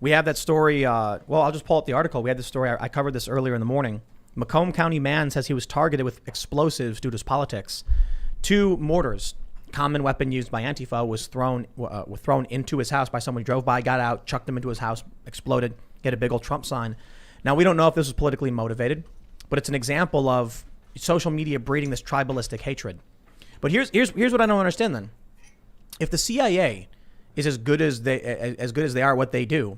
We have that story. Well, I'll just pull up the article. We had this story. I covered this earlier in the morning. Macomb County man says he was targeted with explosives due to his politics. 2 mortars, common weapon used by Antifa, was thrown into his house by someone who drove by, got out, chucked them into his house, exploded, get a big old Trump sign. Now, we don't know if this was politically motivated, but it's an example of social media breeding this tribalistic hatred. But here's what I don't understand then. If the CIA is as good as they are what they do,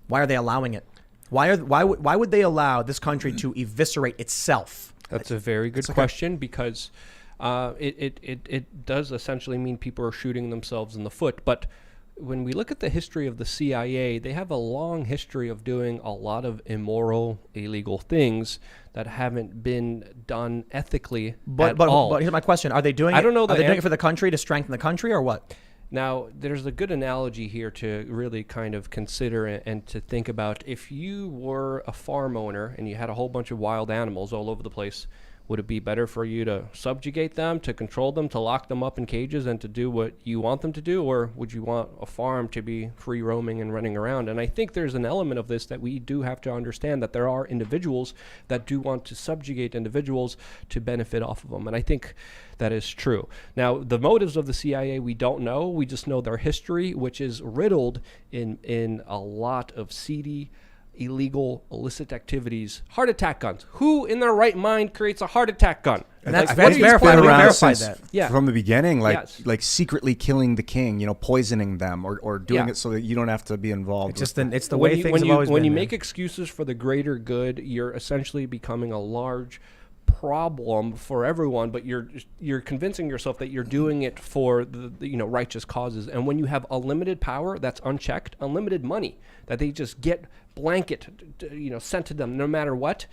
why are they allowing it? Why would they allow this country to eviscerate itself? That's a very good question, because it does essentially mean people are shooting themselves in the foot. But when we look at the history of the CIA, they have a long history of doing a lot of immoral, illegal things that haven't been done ethically at all. But here's my question: Are they doing? I don't know. Are they doing it for the country, to strengthen the country, or what? Now, there's a good analogy here to really kind of consider and to think about. If you were a farm owner and you had a whole bunch of wild animals all over the place, would it be better for you to subjugate them, to control them, to lock them up in cages and to do what you want them to do? Or would you want a farm to be free roaming and running around? And I think there's an element of this that we do have to understand, that there are individuals that do want to subjugate individuals to benefit off of them. And I think that is true. Now, the motives of the CIA, we don't know. We just know their history, which is riddled in a lot of seedy, illegal, illicit activities. Heart attack guns. Who in their right mind creates a heart attack gun? And that's verified. We verified since that. Yeah. From the beginning, Yes. like secretly killing the king, poisoning them or doing Yeah. it so that you don't have to be involved. It's the way things have always been. When you man. make excuses for the greater good, you're essentially becoming a large problem for everyone, but you're convincing yourself that you're doing it for the righteous causes. And when you have unlimited power that's unchecked, unlimited money that they just get blanket sent to them no matter what,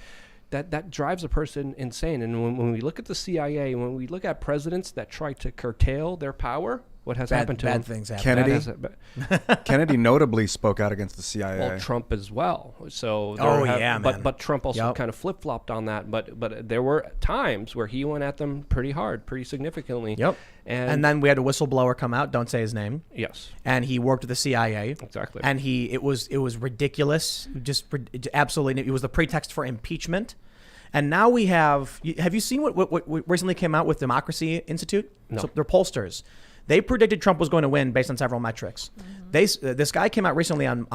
that drives a person insane. And when we look at the CIA, when we look at presidents that try to curtail their power, what has happened to bad them? things happen. Kennedy. Kennedy notably spoke out against the CIA. Well, Trump as well. So man. But Trump also kind of flip flopped on that. But there were times where he went at them pretty hard, pretty significantly. Yep. And then we had a whistleblower come out. Don't say his name. Yes. And he worked with the CIA. Exactly. And it was ridiculous. Absolutely. It was the pretext for impeachment. And now we have you seen what recently came out with Democracy Institute? No. So they're pollsters. They predicted Trump was going to win based on several metrics. Mm-hmm. This guy came out recently on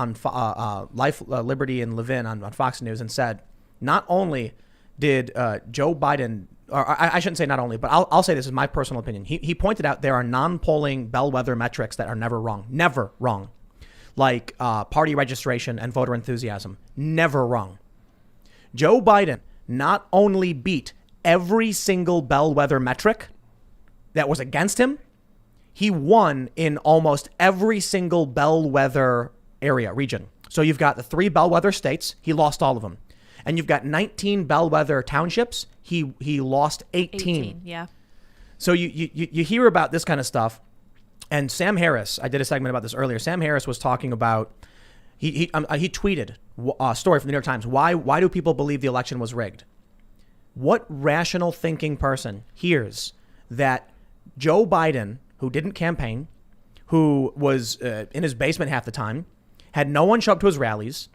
Life, Liberty, and Levin on Fox News and said, not only did Joe Biden, or I shouldn't say not only, but I'll say this is my personal opinion. He pointed out there are non-polling bellwether metrics that are never wrong, like party registration and voter enthusiasm, never wrong. Joe Biden not only beat every single bellwether metric that was against him, he won in almost every single bellwether region. So you've got the 3 bellwether states. He lost all of them. And you've got 19 bellwether townships. He lost 18. Yeah. So you hear about this kind of stuff. And Sam Harris, I did a segment about this earlier. Sam Harris was talking about, he tweeted a story from the New York Times. Why do people believe the election was rigged? What rational thinking person hears that Joe Biden, who didn't campaign, who was in his basement half the time, had no one show up to his rallies,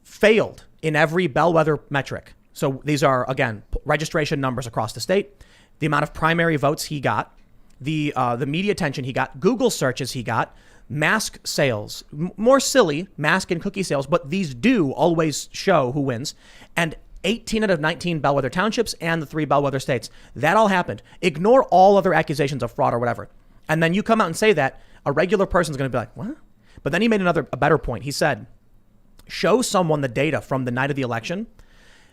failed in every bellwether metric. So these are, again, registration numbers across the state, the amount of primary votes he got, the media attention he got, Google searches he got, mask sales, more silly mask and cookie sales, but these do always show who wins. And 18 out of 19 bellwether townships and the 3 bellwether states. That all happened. Ignore all other accusations of fraud or whatever. And then you come out and say that, a regular person's going to be like, what? But then he made a better point. He said, show someone the data from the night of the election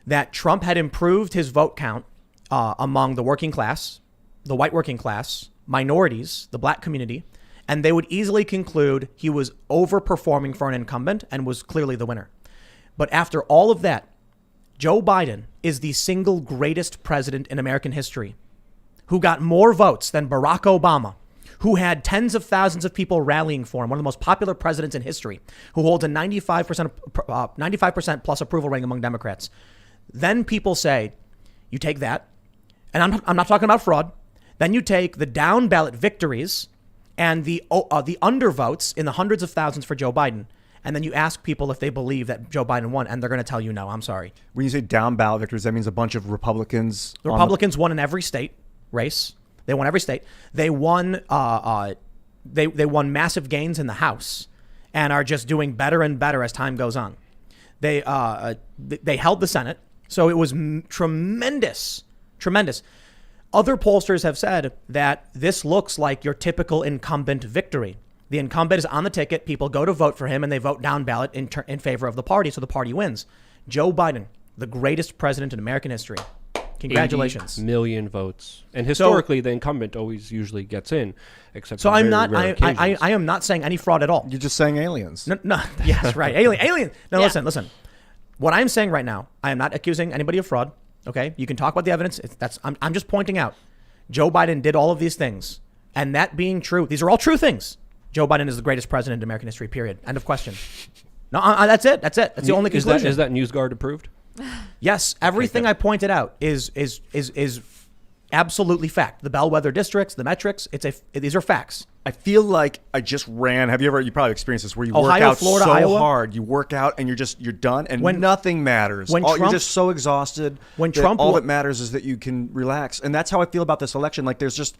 that Trump had improved his vote count among the working class, the white working class, minorities, the black community, and they would easily conclude he was overperforming for an incumbent and was clearly the winner. But after all of that, Joe Biden is the single greatest president in American history, who got more votes than Barack Obama, who had tens of thousands of people rallying for him, one of the most popular presidents in history, who holds a 95% plus approval rating among Democrats. Then people say, you take that, and I'm not talking about fraud. Then you take the down ballot victories and the undervotes in the hundreds of thousands for Joe Biden, and then you ask people if they believe that Joe Biden won, and they're going to tell you no. I'm sorry. When you say down ballot victories, that means a bunch of Republicans. The Republicans won in every state race. They won every state. They won. They won massive gains in the House, and are just doing better and better as time goes on. They held the Senate, so it was tremendous. Other pollsters have said that this looks like your typical incumbent victory. The incumbent is on the ticket. People go to vote for him, and they vote down ballot in favor of the party, so the party wins. Joe Biden, the greatest president in American history. Congratulations. 80 million votes. And historically, the incumbent always usually gets in, except so for I'm very not. rare I am not saying any fraud at all. You're just saying aliens. No. Yes, right. Alien. No, listen. What I'm saying right now, I am not accusing anybody of fraud. Okay, you can talk about the evidence. I'm just pointing out, Joe Biden did all of these things, and that being true, these are all true things. Joe Biden is the greatest president in American history. Period. End of question. No, that's it. That's the only conclusion. Is that NewsGuard approved? Yes, everything I pointed out is absolutely fact. The bellwether districts, the metrics, these are facts. I feel like I just ran. You probably experienced this where you Ohio, work out Florida, so Iowa? hard. You work out and you're done and nothing matters. You're just so exhausted. All that matters is that you can relax. And that's how I feel about this election. Like there's just,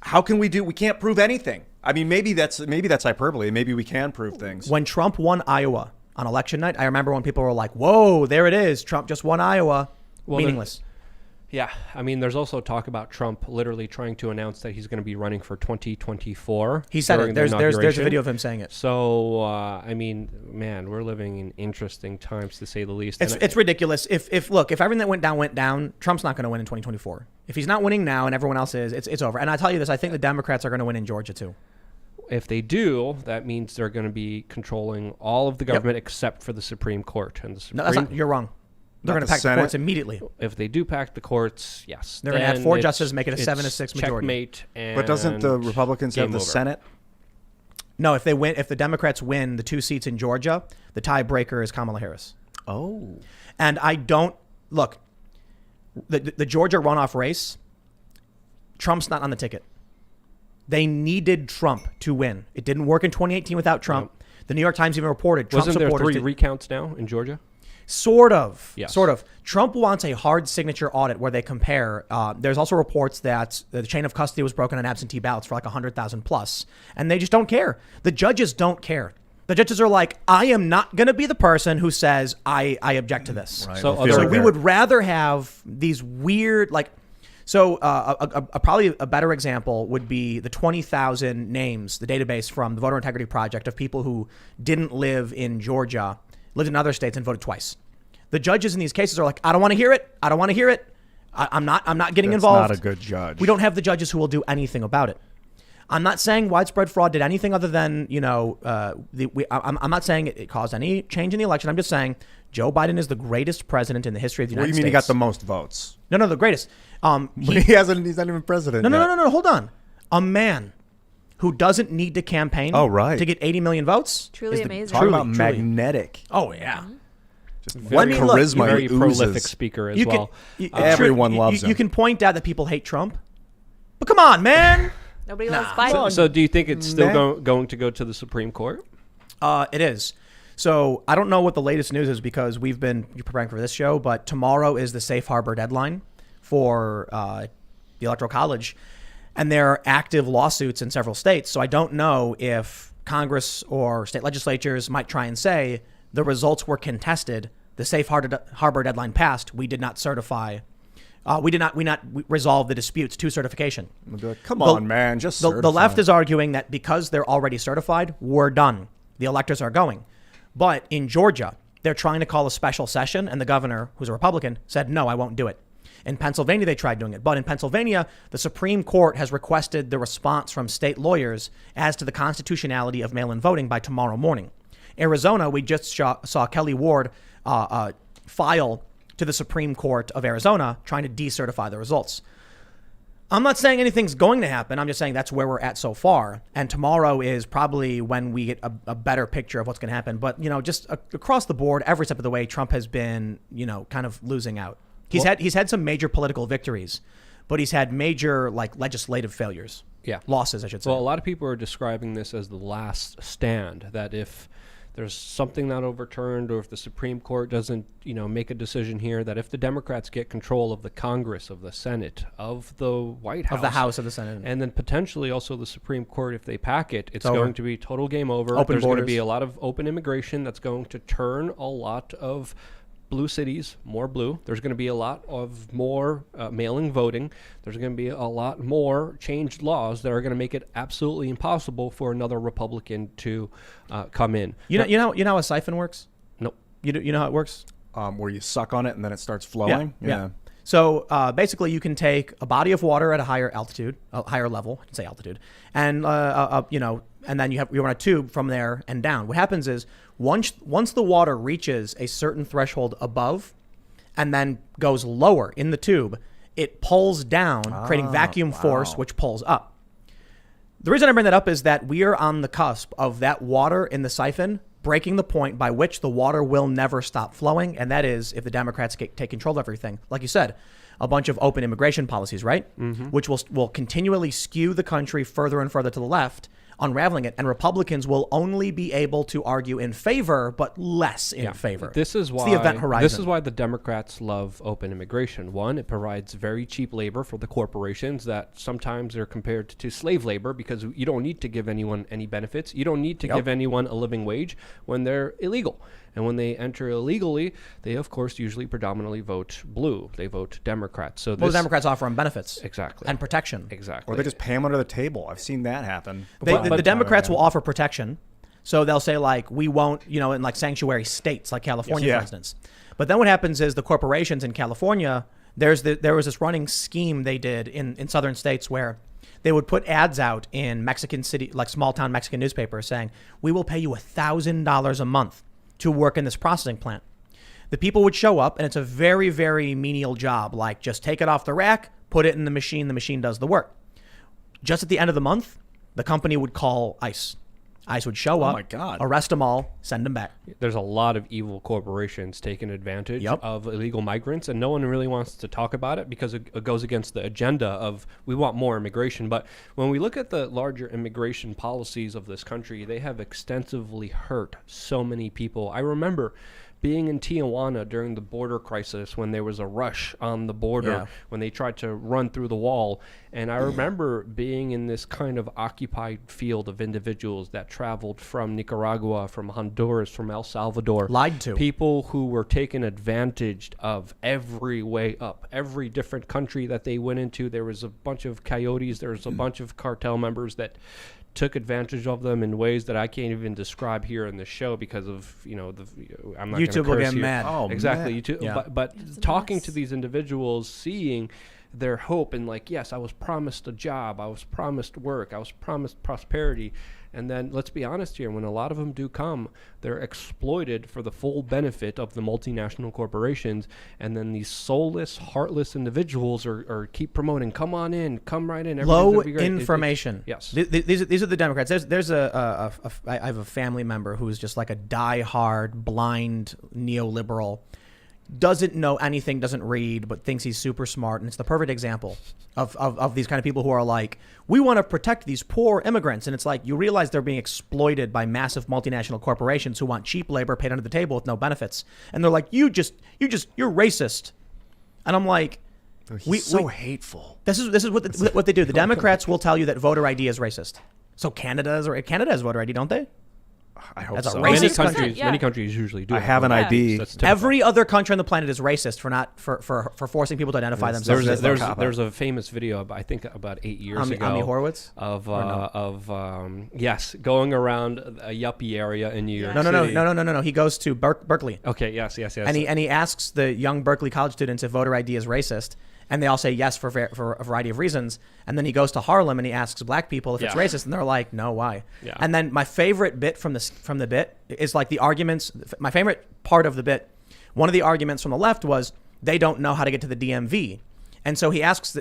how can we can't prove anything. I mean, maybe that's hyperbole. Maybe we can prove things. When Trump won Iowa on election night, I remember when people were like, whoa, there it is. Trump just won Iowa. Meaningless. Yeah. I mean, there's also talk about Trump literally trying to announce that he's going to be running for 2024. He said it. There's a video of him saying it. So, I mean, man, we're living in interesting times to say the least. It's ridiculous. If everything that went down, Trump's not going to win in 2024. If he's not winning now and everyone else is, it's over. And I tell you this, I think the Democrats are going to win in Georgia too. If they do, that means they're going to be controlling all of the government except for the Supreme Court. And you're wrong. They're going to pack the courts immediately. If they do pack the courts, yes. They're going to add 4 justices, make it a 7-6 majority. Checkmate. But doesn't the Republicans have the Senate? No, if the Democrats win the 2 seats in Georgia, the tiebreaker is Kamala Harris. Oh. And I don't look. The Georgia runoff race, Trump's not on the ticket. They needed Trump to win. It didn't work in 2018 without Trump. Yep. The New York Times even reported Trump supporters. Wasn't there 3 did, recounts now in Georgia? Sort of. Yes. Sort of. Trump wants a hard signature audit where they compare. There's also reports that the chain of custody was broken on absentee ballots for like 100,000 plus. And they just don't care. The judges don't care. The judges are like, I am not going to be the person who says I object to this. Right. So we would rather have these weird, probably a better example would be the 20,000 names, the database from the Voter Integrity Project of people who didn't live in Georgia, lived in other states and voted twice. The judges in these cases are like, I don't want to hear it. I don't want to hear it. I'm not getting involved. That's not a good judge. We don't have the judges who will do anything about it. I'm not saying widespread fraud did anything other than, I'm not saying it caused any change in the election. I'm just saying Joe Biden is the greatest president in the history of the United States. What do you mean he got the most votes? No, the greatest. He's not even president yet. No, hold on. A man who doesn't need to campaign to get 80 million votes. Truly amazing. Talk about magnetic. Oh, yeah. Just charisma. Very prolific speaker as well. Everyone loves him. You can point out that people hate Trump. But come on, man. Nobody loves Biden. So do you think it's still going to go to the Supreme Court? It is. So I don't know what the latest news is because we've been preparing for this show, but tomorrow is the safe harbor deadline for the Electoral College. And there are active lawsuits in several states. So I don't know if Congress or state legislatures might try and say the results were contested. The safe harbor deadline passed. We did not certify. We did not resolve the disputes to certification. Come on, man. Just certify. The left is arguing that because they're already certified, we're done. The electors are going. But in Georgia, they're trying to call a special session, and the governor, who's a Republican, said, no, I won't do it. In Pennsylvania, they tried doing it. But in Pennsylvania, the Supreme Court has requested the response from state lawyers as to the constitutionality of mail-in voting by tomorrow morning. Arizona, we just saw Kelly Ward file to the Supreme Court of Arizona trying to decertify the results. I'm not saying anything's going to happen. I'm just saying that's where we're at so far. And tomorrow is probably when we get a better picture of what's going to happen. But, just across the board, every step of the way, Trump has been, kind of losing out. He's had some major political victories, but he's had major legislative failures. Yeah. Losses, I should say. Well, a lot of people are describing this as the last stand, that if there's something not overturned, or if the Supreme Court doesn't, make a decision here, that if the Democrats get control of the Congress, of the Senate, of the White House, of the House of the Senate, and then potentially also the Supreme Court, if they pack it, it's over. going to be total game over. Open There's going to borders. be a lot of open immigration that's going to turn a lot of blue cities more blue. There's going to be a lot of more mail-in voting. There's going to be a lot more changed laws that are going to make it absolutely impossible for another Republican to come in. You know how a siphon works? Nope. You know how it works? Where you suck on it and then it starts flowing. Yeah. So basically, you can take a body of water at a higher altitude, a higher level, I can say altitude, and and then you run a tube from there and down. What happens is once the water reaches a certain threshold above, and then goes lower in the tube, it pulls down, creating vacuum force, which pulls up. The reason I bring that up is that we are on the cusp of that water in the siphon breaking the point by which the water will never stop flowing, and that is if the Democrats take control of everything. Like you said, a bunch of open immigration policies, right? Mm-hmm. Which will continually skew the country further and further to the left, unraveling it, and Republicans will only be able to argue in favor, but less in favor. This is why it's the event horizon. This is why the Democrats love open immigration. One, it provides very cheap labor for the corporations that sometimes are compared to slave labor, because you don't need to give anyone any benefits. You don't need to give anyone a living wage when they're illegal. And when they enter illegally, they, of course, usually predominantly vote blue. They vote Democrat. So the Democrats offer them benefits. Exactly. And protection. Exactly. Or they just pay them under the table. I've seen that happen. The Democrats will offer protection. So they'll say, like, we won't, in like sanctuary states like California, for instance. But then what happens is the corporations in California, there was this running scheme they did in southern states where they would put ads out in Mexican city, like small town Mexican newspapers, saying, we will pay you $1,000 a month to work in this processing plant. The people would show up, and it's a very, very menial job. Like, just take it off the rack, put it in the machine does the work. Just at the end of the month, the company would call ICE. ICE would show up, arrest them all, send them back. There's a lot of evil corporations taking advantage of illegal migrants, and no one really wants to talk about it because it goes against the agenda of we want more immigration. But when we look at the larger immigration policies of this country, they have extensively hurt so many people. I remember being in Tijuana during the border crisis when there was a rush on the border, when they tried to run through the wall. And I remember being in this kind of occupied field of individuals that traveled from Nicaragua, from Honduras, from El Salvador. Lied to. People who were taken advantage of every way up. Every different country that they went into, there was a bunch of coyotes, there was a bunch of cartel members that took advantage of them in ways that I can't even describe here in the show because of, I'm not YouTube will get mad. Oh, exactly. Man. YouTube. Yeah. But talking to these individuals, seeing their hope and like, yes, I was promised a job, I was promised work, I was promised prosperity. And then let's be honest here, when a lot of them do come, they're exploited for the full benefit of the multinational corporations. And then these soulless, heartless individuals are keep promoting, come on in, come right in. Low information. Yes. These are the Democrats. There's I have a family member who's just like a diehard, blind neoliberal, doesn't know anything, doesn't read, but thinks he's super smart. And it's the perfect example of these kind of people who are like, we want to protect these poor immigrants. And it's like, you realize they're being exploited by massive multinational corporations who want cheap labor paid under the table with no benefits. And they're like, you're racist. And I'm like, so hateful. This is what they do. The Democrats will tell you that voter ID is racist. So Canada has voter ID, don't they? I hope That's so. a racist country. Many countries usually do. I have an ID. Every other country on the planet is racist for forcing people to identify themselves. There's a famous video, I think about 8 years ago. Ami Horowitz? Yes, going around a yuppie area in New York City. No. He goes to Berkeley. Okay, yes. And he asks the young Berkeley college students if voter ID is racist. And they all say yes for a variety of reasons. And then he goes to Harlem and he asks black people if it's racist, and they're like, no, why? Yeah. And then my favorite bit from the bit is like the arguments. My favorite part of the bit, one of the arguments from the left was they don't know how to get to the DMV. And so he walks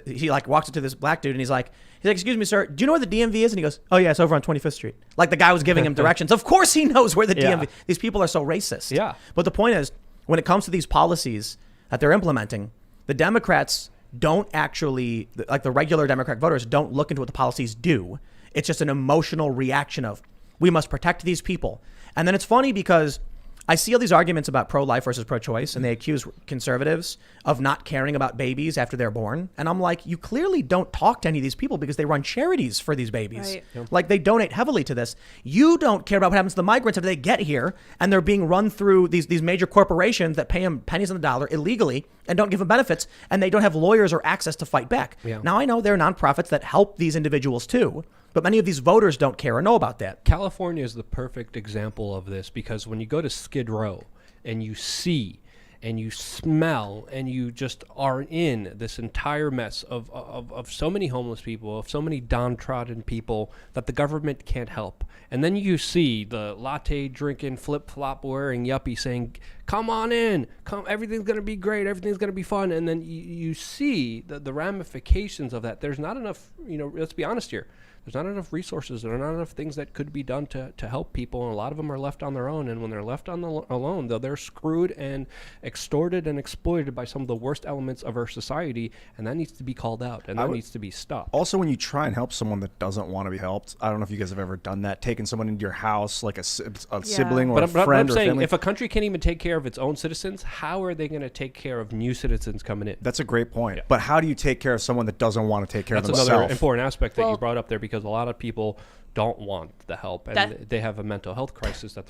up to this black dude and he's like, excuse me, sir, do you know where the DMV is? And he goes, oh yeah, it's over on 25th Street. Like the guy was giving him directions. Of course he knows where the DMV. These people are so racist. Yeah. But the point is, when it comes to these policies that they're implementing, the Democrats don't actually, like the regular Democratic voters, don't look into what the policies do. It's just an emotional reaction of, we must protect these people. And then it's funny because I see all these arguments about pro-life versus pro-choice, and they accuse conservatives of not caring about babies after they're born. And I'm like, you clearly don't talk to any of these people because they run charities for these babies. Right. Yep. Like, they donate heavily to this. You don't care about what happens to the migrants after they get here and they're being run through these major corporations that pay them pennies on the dollar illegally and don't give them benefits, and they don't have lawyers or access to fight back. Yeah. Now, I know there are nonprofits that help these individuals too, but many of these voters don't care or know about that. California is the perfect example of this, because when you go to Skid Row and you see and you smell and you just are in this entire mess of so many homeless people, of so many downtrodden people that the government can't help. And then you see the latte drinking, flip-flop wearing yuppie saying, come on in, come, everything's going to be great, everything's going to be fun. And then you see the ramifications of that. There's not enough, let's be honest here. There's not enough resources. There are not enough things that could be done to help people, and a lot of them are left on their own. And when they're left alone, though, they're screwed and extorted and exploited by some of the worst elements of our society, and that needs to be called out, and that needs to be stopped. Also, when you try and help someone that doesn't want to be helped, I don't know if you guys have ever done that, taking someone into your house, like a sibling or a friend. But I'm saying, family. If a country can't even take care of its own citizens, how are they going to take care of new citizens coming in? That's a great point. Yeah. But how do you take care of someone that doesn't want to take care of themselves? That's another important aspect that you brought up there, because a lot of people don't want the help, and they have a mental health crisis that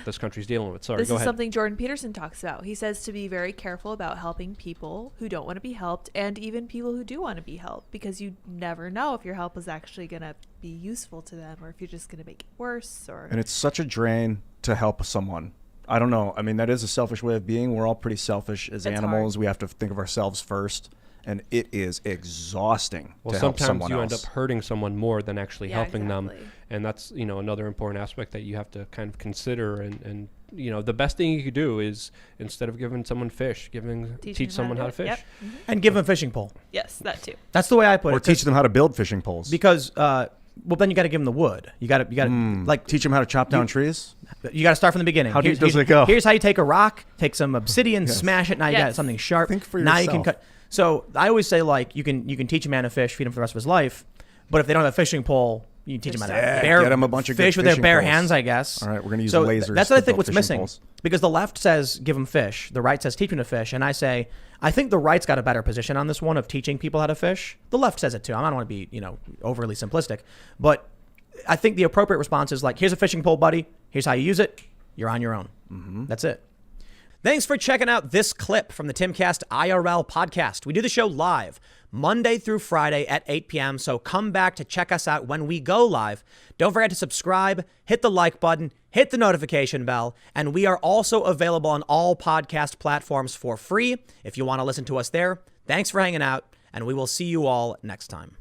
this country's dealing with. Sorry, go ahead. This is something Jordan Peterson talks about. He says to be very careful about helping people who don't want to be helped, and even people who do want to be helped, because you never know if your help is actually going to be useful to them, or if you're just going to make it worse. And it's such a drain to help someone. I don't know. I mean, that is a selfish way of being. We're all pretty selfish as animals. Hard. We have to think of ourselves first. And it is exhausting to help someone else. Sometimes you end up hurting someone more than actually helping them. And that's, another important aspect that you have to kind of consider. And the best thing you could do is, instead of giving someone fish, teach someone how to fish. Yep. Mm-hmm. And give them a fishing pole. Yes, that too. That's the way I put it. Or teach them how to build fishing poles. Because, then you got to give them the wood. You got to like teach them how to chop down trees. You got to start from the beginning. How deep does it go? Here's how you take a rock, take some obsidian, smash it. Now you got something sharp. Think for yourself. Now you can cut. So I always say, like, you can teach a man to fish, feed him for the rest of his life, but if they don't have a fishing pole, you can teach them how to get him a bunch of fish with their bare poles. Hands, I guess. All right, we're going to use lasers. That's what I think what's missing. Poles. Because the left says give them fish, the right says teach them to fish, and I say I think the right's got a better position on this one of teaching people how to fish. The left says it too. I don't want to be overly simplistic, but I think the appropriate response is like, here's a fishing pole, buddy. Here's how you use it. You're on your own. Mm-hmm. That's it. Thanks for checking out this clip from the Timcast IRL podcast. We do the show live Monday through Friday at 8 p.m. So come back to check us out when we go live. Don't forget to subscribe, hit the like button, hit the notification bell, and we are also available on all podcast platforms for free if you want to listen to us there. Thanks for hanging out, and we will see you all next time.